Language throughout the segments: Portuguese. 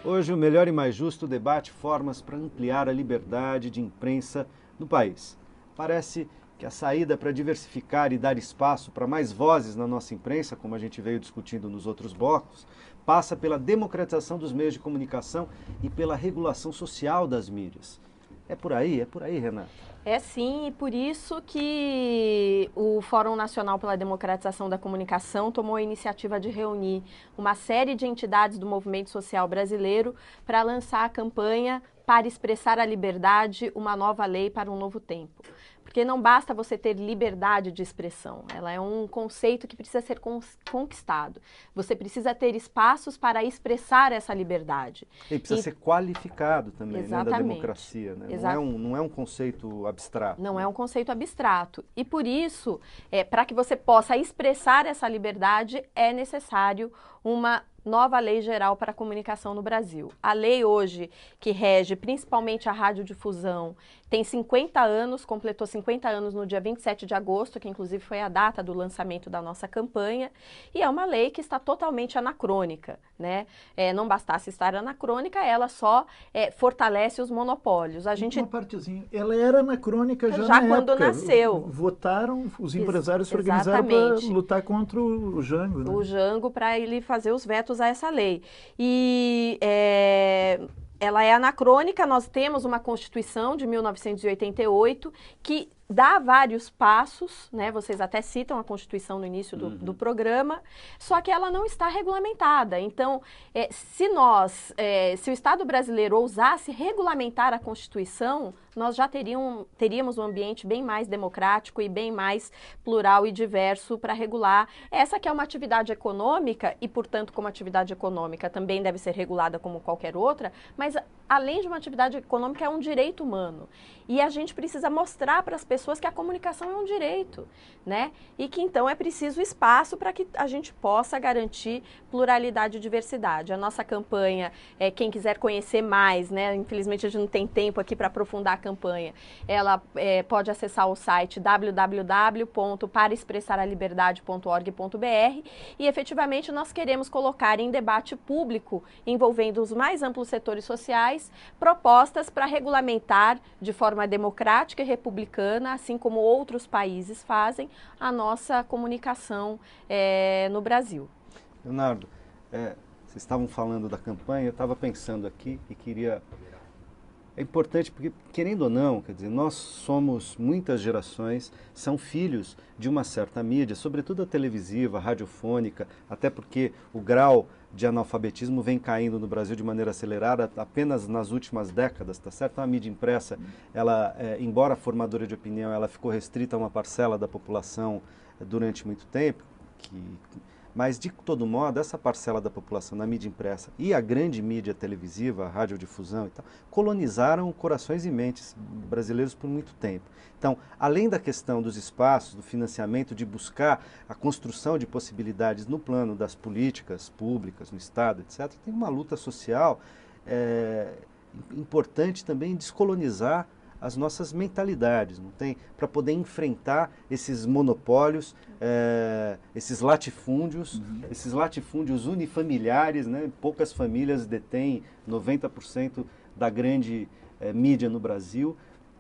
Hoje, o Melhor e Mais Justo debate formas para ampliar a liberdade de imprensa no país. Parece que a saída para diversificar e dar espaço para mais vozes na nossa imprensa, como a gente veio discutindo nos outros blocos, passa pela democratização dos meios de comunicação e pela regulação social das mídias. É por aí, Renata? É sim, e por isso que o Fórum Nacional pela Democratização da Comunicação tomou a iniciativa de reunir uma série de entidades do movimento social brasileiro para lançar a campanha Para Expressar a Liberdade, uma nova lei para um novo tempo. Porque não basta você ter liberdade de expressão, ela é um conceito que precisa ser conquistado. Você precisa ter espaços para expressar essa liberdade. E precisa ser qualificado também, né, da democracia. Né? Não é um conceito abstrato. Não é um conceito abstrato. E por isso, para que você possa expressar essa liberdade, é necessário uma nova lei geral para a comunicação no Brasil. A lei hoje, que rege principalmente a radiodifusão, tem 50 anos, completou 50 anos no dia 27 de agosto, que inclusive foi a data do lançamento da nossa campanha, e é uma lei que está totalmente anacrônica, né? Não bastasse estar anacrônica, ela só fortalece os monopólios. Uma partezinha, ela era anacrônica já na quando época. Nasceu. Votaram, os empresários se organizaram para lutar contra o Jango. Né? O Jango, para ele fazer os vetos a essa lei. E ela é anacrônica, nós temos uma Constituição de 1988 que dá vários passos, né? Vocês até citam a Constituição no início do programa, só que ela não está regulamentada. Então, se o Estado brasileiro ousasse regulamentar a Constituição, nós já teríamos um ambiente bem mais democrático e bem mais plural e diverso para regular. Essa que é uma atividade econômica e, portanto, como atividade econômica também deve ser regulada como qualquer outra, mas além de uma atividade econômica é um direito humano. E a gente precisa mostrar para as pessoas que a comunicação é um direito, né? E que então é preciso espaço para que a gente possa garantir pluralidade e diversidade. A nossa campanha, quem quiser conhecer mais, né? Infelizmente a gente não tem tempo aqui para aprofundar a campanha, ela pode acessar o site www.paraexpressaraliberdade.org.br e efetivamente nós queremos colocar em debate público, envolvendo os mais amplos setores sociais, propostas para regulamentar de forma democrática e republicana, assim como outros países fazem, a nossa comunicação no Brasil. Leonardo, vocês estavam falando da campanha, eu estava pensando aqui e queria... É importante porque, querendo ou não, quer dizer, nós somos, muitas gerações, são filhos de uma certa mídia, sobretudo a televisiva, a radiofônica, até porque o grau de analfabetismo vem caindo no Brasil de maneira acelerada apenas nas últimas décadas, tá certo? A mídia impressa, ela, embora formadora de opinião, ela ficou restrita a uma parcela da população durante muito tempo, mas, de todo modo, essa parcela da população na mídia impressa e a grande mídia televisiva, a radiodifusão e tal, colonizaram corações e mentes brasileiros por muito tempo. Então, além da questão dos espaços, do financiamento, de buscar a construção de possibilidades no plano das políticas públicas, no Estado, etc., tem uma luta social importante também em descolonizar as nossas mentalidades, não tem? Para poder enfrentar esses monopólios, esses latifúndios unifamiliares, né? Poucas famílias detêm 90% da grande mídia no Brasil.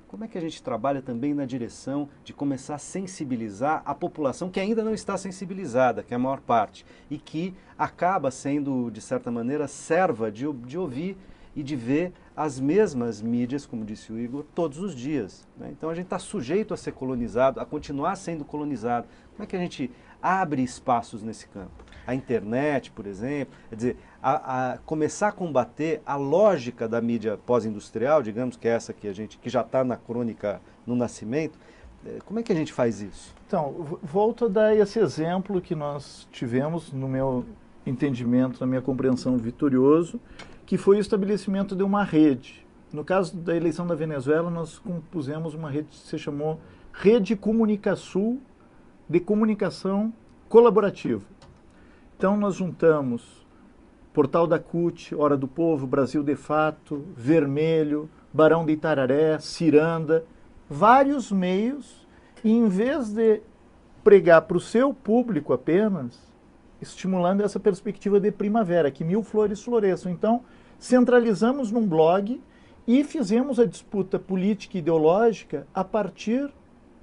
Como é que a gente trabalha também na direção de começar a sensibilizar a população que ainda não está sensibilizada, que é a maior parte, e que acaba sendo, de certa maneira, serva de ouvir e de ver as mesmas mídias, como disse o Igor, todos os dias. Né? Então a gente está sujeito a ser colonizado, a continuar sendo colonizado. Como é que a gente abre espaços nesse campo? A internet, por exemplo, quer dizer, começar a combater a lógica da mídia pós-industrial, digamos que é essa que já está na crônica no nascimento. Como é que a gente faz isso? Então, volto a dar esse exemplo que nós tivemos, no meu entendimento, na minha compreensão, vitorioso, que foi o estabelecimento de uma rede. No caso da eleição da Venezuela, nós compusemos uma rede que se chamou Rede Comunicasul de Comunicação Colaborativa. Então, nós juntamos Portal da CUT, Hora do Povo, Brasil de Fato, Vermelho, Barão de Itararé, Ciranda, vários meios, e em vez de pregar para o seu público apenas, estimulando essa perspectiva de primavera, que mil flores floresçam. Então, centralizamos num blog e fizemos a disputa política e ideológica a partir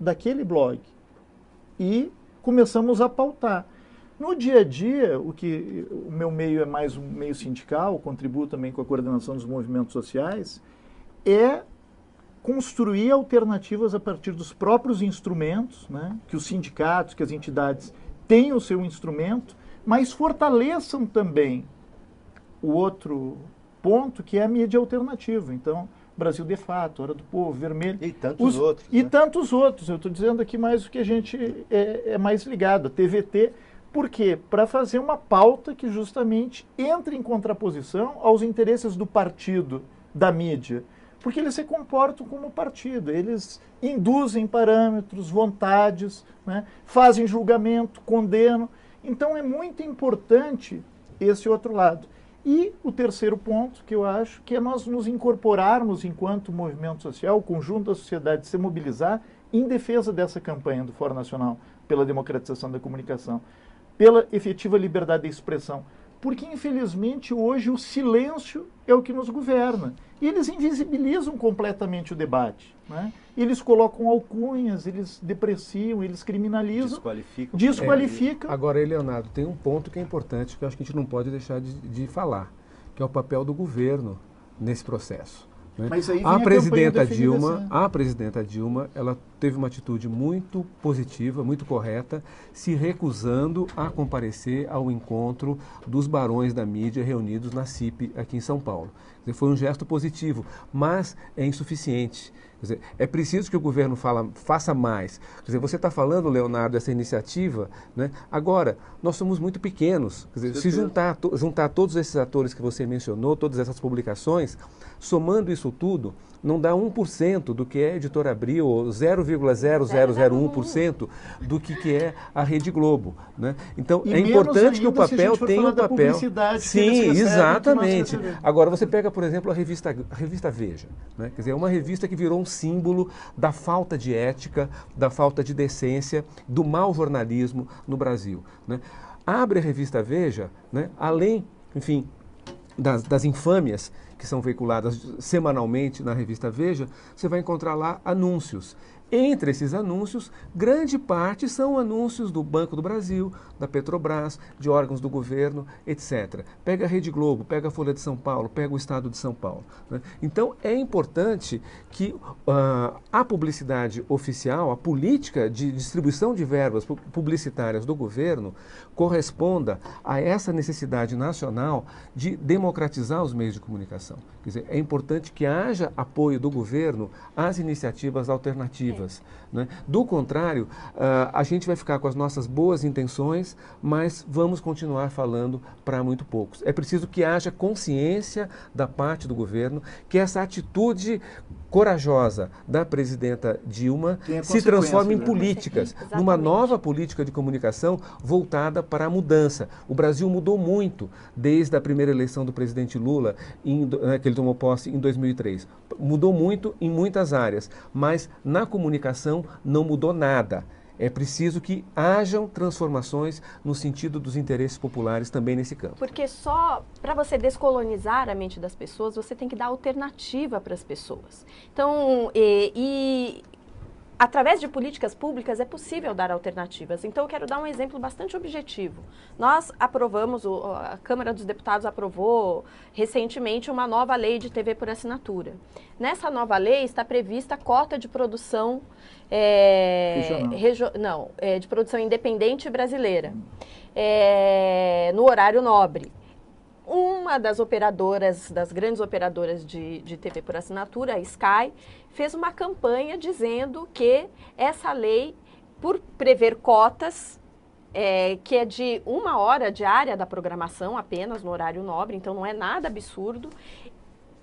daquele blog. E começamos a pautar. No dia a dia, o meu meio é mais um meio sindical, contribuo também com a coordenação dos movimentos sociais, é construir alternativas a partir dos próprios instrumentos, né, que os sindicatos, que as entidades tenham o seu instrumento, mas fortaleçam também o outro ponto, que é a mídia alternativa. Então, Brasil de Fato, Hora do Povo, Vermelho. E tantos outros. E né? tantos outros. Eu estou dizendo aqui mais o que a gente é mais ligado, a TVT. Por quê? Para fazer uma pauta que justamente entre em contraposição aos interesses do partido, da mídia. Porque eles se comportam como partido, eles induzem parâmetros, vontades, né? Fazem julgamento, condenam. Então é muito importante esse outro lado. E o terceiro ponto que eu acho que é nós nos incorporarmos enquanto movimento social, o conjunto da sociedade se mobilizar em defesa dessa campanha do Fórum Nacional pela Democratização da Comunicação, pela efetiva liberdade de expressão. Porque, infelizmente, hoje o silêncio é o que nos governa. E eles invisibilizam completamente o debate. Né? Eles colocam alcunhas, eles depreciam, eles criminalizam, desqualificam. Agora, Leonardo, tem um ponto que é importante, que eu acho que a gente não pode deixar de falar, que é o papel do governo nesse processo. Né? Mas aí vem a presidenta Dilma, Dilma, ela teve uma atitude muito positiva, muito correta, se recusando a comparecer ao encontro dos barões da mídia reunidos na CIP aqui em São Paulo. Quer dizer, foi um gesto positivo, mas é insuficiente. Quer dizer, é preciso que o governo faça mais. Quer dizer, você está falando, Leonardo, dessa iniciativa, né? Agora, nós somos muito pequenos. Quer dizer, se juntar todos esses atores que você mencionou, todas essas publicações, somando isso tudo, não dá 1% do que é a Editora Abril, ou 0,0001% do que é a Rede Globo. Né? Então, é importante que o papel tenha um papel... Sim, exatamente. Agora, você pega, por exemplo, a revista Veja. Né? Quer dizer, é uma revista que virou um símbolo da falta de ética, da falta de decência, do mau jornalismo no Brasil. Né? Abre a revista Veja, né? Além, enfim, das infâmias que são veiculadas semanalmente na revista Veja, você vai encontrar lá anúncios. Entre esses anúncios, grande parte são anúncios do Banco do Brasil, da Petrobras, de órgãos do governo, etc. Pega a Rede Globo, pega a Folha de São Paulo, pega o Estado de São Paulo. Né? Então, é importante que a publicidade oficial, a política de distribuição de verbas publicitárias do governo, corresponda a essa necessidade nacional de democratizar os meios de comunicação. Quer dizer, é importante que haja apoio do governo às iniciativas alternativas. Né? Do contrário, a gente vai ficar com as nossas boas intenções, mas vamos continuar falando para muito poucos. É preciso que haja consciência da parte do governo, que essa atitude corajosa da presidenta Dilma se transforme em políticas, numa nova política de comunicação voltada para a mudança. O Brasil mudou muito desde a primeira eleição do presidente Lula, que ele tomou posse em 2003. Mudou muito em muitas áreas, mas na comunicação não mudou nada. É preciso que hajam transformações no sentido dos interesses populares também nesse campo. Porque só para você descolonizar a mente das pessoas, você tem que dar alternativa para as pessoas. Então, através de políticas públicas é possível dar alternativas. Então, eu quero dar um exemplo bastante objetivo. Nós aprovamos, a Câmara dos Deputados aprovou recentemente uma nova lei de TV por assinatura. Nessa nova lei está prevista a cota de produção de produção independente brasileira no horário nobre. Uma das operadoras, das grandes operadoras de TV por assinatura, a Sky, fez uma campanha dizendo que essa lei, por prever cotas, que é de 1 hora diária da programação apenas no horário nobre, então não é nada absurdo,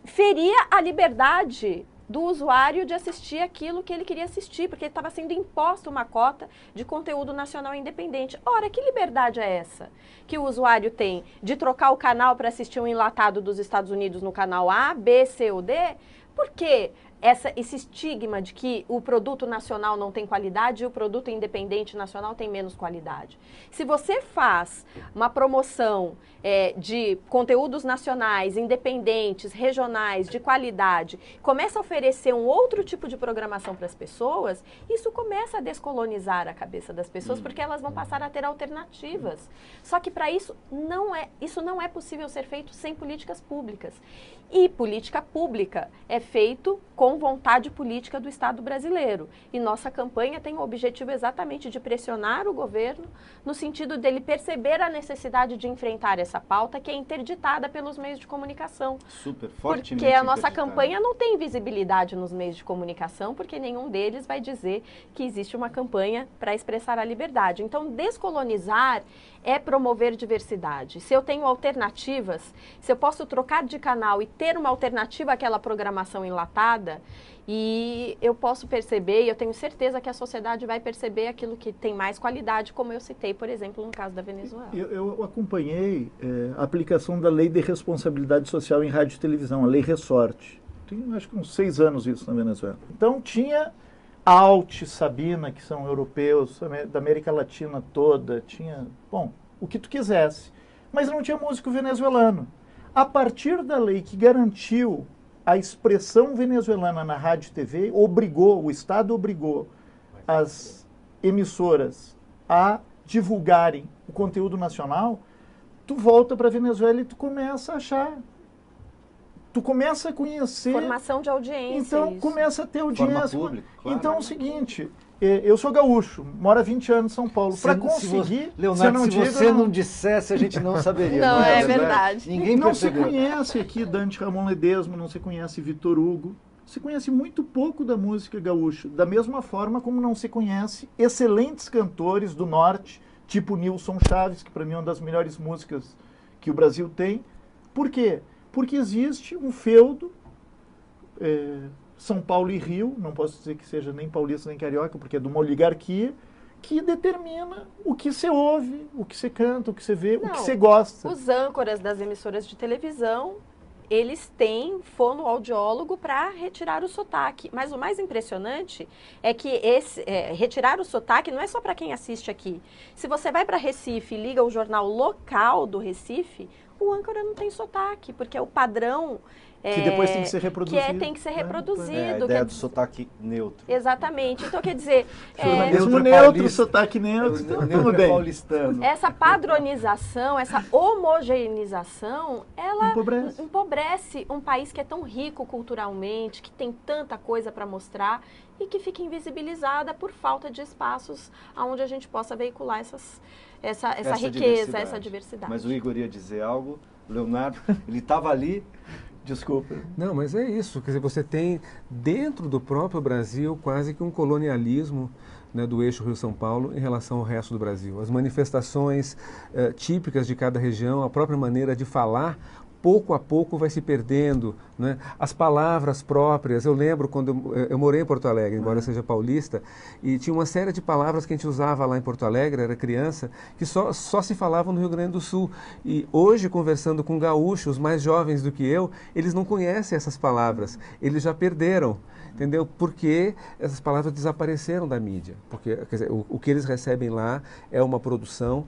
feria a liberdade do usuário de assistir aquilo que ele queria assistir, porque estava sendo imposta uma cota de conteúdo nacional independente. Ora, que liberdade é essa que o usuário tem de trocar o canal para assistir um enlatado dos Estados Unidos no canal A, B, C ou D? Porque esse estigma de que o produto nacional não tem qualidade e o produto independente nacional tem menos qualidade. Se você faz uma promoção de conteúdos nacionais, independentes, regionais, de qualidade, começa a oferecer um outro tipo de programação para as pessoas, isso começa a descolonizar a cabeça das pessoas, porque elas vão passar a ter alternativas. Só que para isso não é possível ser feito sem políticas públicas. E política pública é feito com vontade política do Estado brasileiro. E nossa campanha tem o objetivo exatamente de pressionar o governo no sentido dele perceber a necessidade de enfrentar essa pauta que é interditada pelos meios de comunicação. Super fortemente porque a nossa campanha não tem visibilidade nos meios de comunicação, porque nenhum deles vai dizer que existe uma campanha para expressar a liberdade. Então, descolonizar é promover diversidade. Se eu tenho alternativas, se eu posso trocar de canal e ter uma alternativa àquela programação enlatada, e eu posso perceber, e eu tenho certeza que a sociedade vai perceber aquilo que tem mais qualidade, como eu citei, por exemplo, no caso da Venezuela. Eu acompanhei a aplicação da Lei de Responsabilidade Social em Rádio e Televisão, a Lei Ressorte. Tem, acho que uns 6 anos isso na Venezuela. Então tinha Alt, Sabina, que são europeus, da América Latina toda, tinha, bom, o que tu quisesse. Mas não tinha músico venezuelano. A partir da lei que garantiu a expressão venezuelana na rádio e TV, o Estado obrigou as emissoras a divulgarem o conteúdo nacional, tu volta para a Venezuela e tu começa a achar, tu começa a conhecer... Formação de audiência. Então, isso. Começa a ter audiência. Público, claro. Então, é o seguinte, eu sou gaúcho, moro há 20 anos em São Paulo. Para conseguir... Leonardo, se você não dissesse, a gente não saberia. Não, é verdade. Ninguém não percebeu. Se conhece aqui Dante Ramon Ledesma, não se conhece Vitor Hugo. Se conhece muito pouco da música gaúcha. Da mesma forma como não se conhece excelentes cantores do norte, tipo Nilson Chaves, que para mim é uma das melhores músicas que o Brasil tem. Por quê? Porque existe um feudo, São Paulo e Rio, não posso dizer que seja nem paulista nem carioca, porque é de uma oligarquia, que determina o que você ouve, o que você canta, o que você vê, o que você gosta. Os âncoras das emissoras de televisão, eles têm fonoaudiólogo para retirar o sotaque. Mas o mais impressionante é que retirar o sotaque não é só para quem assiste aqui. Se você vai para Recife e liga o jornal local do Recife, o âncora não tem sotaque, porque é o padrão... que depois tem que ser reproduzido. Tem que ser reproduzido. A ideia do sotaque neutro. Exatamente. Então, quer dizer... Jornalismo neutro, sotaque neutro, tudo bem. Paulistano. Essa padronização, essa homogeneização, ela empobrece um país que é tão rico culturalmente, que tem tanta coisa para mostrar e que fica invisibilizada por falta de espaços onde a gente possa veicular essa riqueza, essa diversidade. Mas o Igor ia dizer algo, o Leonardo, ele estava ali... Desculpa. Não, mas é isso. Quer dizer, você tem dentro do próprio Brasil quase que um colonialismo, né, do eixo Rio-São Paulo em relação ao resto do Brasil. As manifestações típicas de cada região, a própria maneira de falar, pouco a pouco vai se perdendo, né? As palavras próprias. Eu lembro quando eu morei em Porto Alegre, embora eu seja paulista, e tinha uma série de palavras que a gente usava lá em Porto Alegre, era criança, que só se falavam no Rio Grande do Sul. E hoje, conversando com gaúchos mais jovens do que eu, eles não conhecem essas palavras, eles já perderam. Entendeu? Porque essas palavras desapareceram da mídia. Porque, quer dizer, o que eles recebem lá é uma produção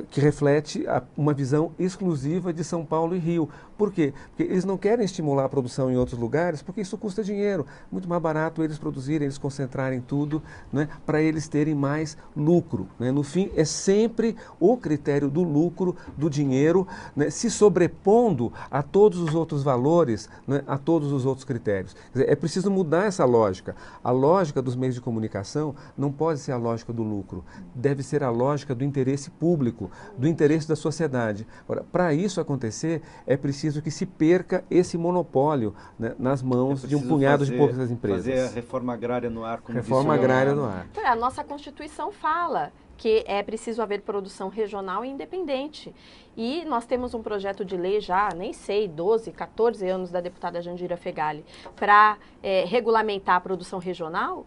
que reflete uma visão exclusiva de São Paulo e Rio. Por quê? Porque eles não querem estimular a produção em outros lugares, porque isso custa dinheiro. Muito mais barato eles produzirem, eles concentrarem tudo, né, para eles terem mais lucro. Né? No fim, é sempre o critério do lucro, do dinheiro, né, se sobrepondo a todos os outros valores, né, a todos os outros critérios. Quer dizer, é preciso mudar essa lógica. A lógica dos meios de comunicação não pode ser a lógica do lucro. Deve ser a lógica do interesse público, do interesse da sociedade. Agora, para isso acontecer, é preciso que se perca esse monopólio, né, nas mãos de um punhado de poucas empresas. Fazer a reforma agrária no ar, como reforma agrária no ar. A nossa Constituição fala que é preciso haver produção regional e independente. E nós temos um projeto de lei já, nem sei, 12, 14 anos da deputada Jandira Fegali, para regulamentar a produção regional.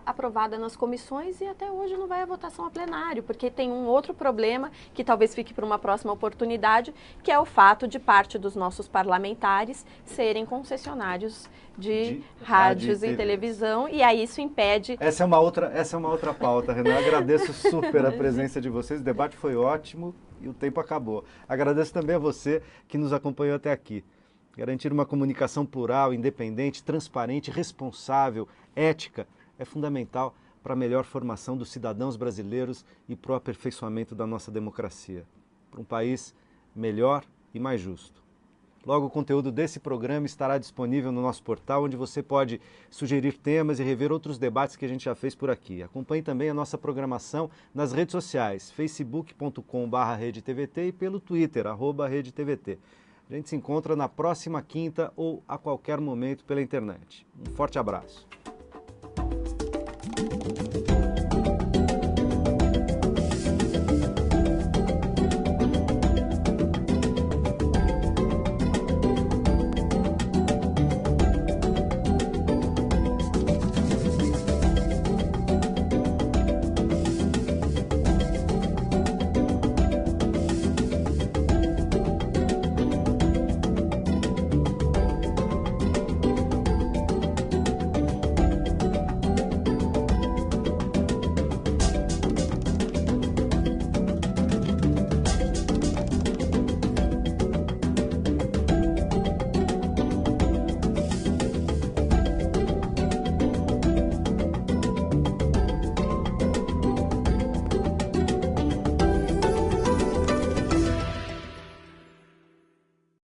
aprovada nas comissões e até hoje não vai à votação a plenário, porque tem um outro problema que talvez fique para uma próxima oportunidade, que é o fato de parte dos nossos parlamentares serem concessionários de rádios e televisão, e aí isso impede... Essa é uma outra pauta, Renan. Eu agradeço super a presença de vocês, o debate foi ótimo e o tempo acabou. Agradeço também a você que nos acompanhou até aqui. Garantir uma comunicação plural, independente, transparente, responsável, ética, é fundamental para a melhor formação dos cidadãos brasileiros e para o aperfeiçoamento da nossa democracia. Para um país melhor e mais justo. Logo, o conteúdo desse programa estará disponível no nosso portal, onde você pode sugerir temas e rever outros debates que a gente já fez por aqui. Acompanhe também a nossa programação nas redes sociais, facebook.com/RedeTVT e pelo Twitter, @RedeTVT. A gente se encontra na próxima quinta ou a qualquer momento pela internet. Um forte abraço.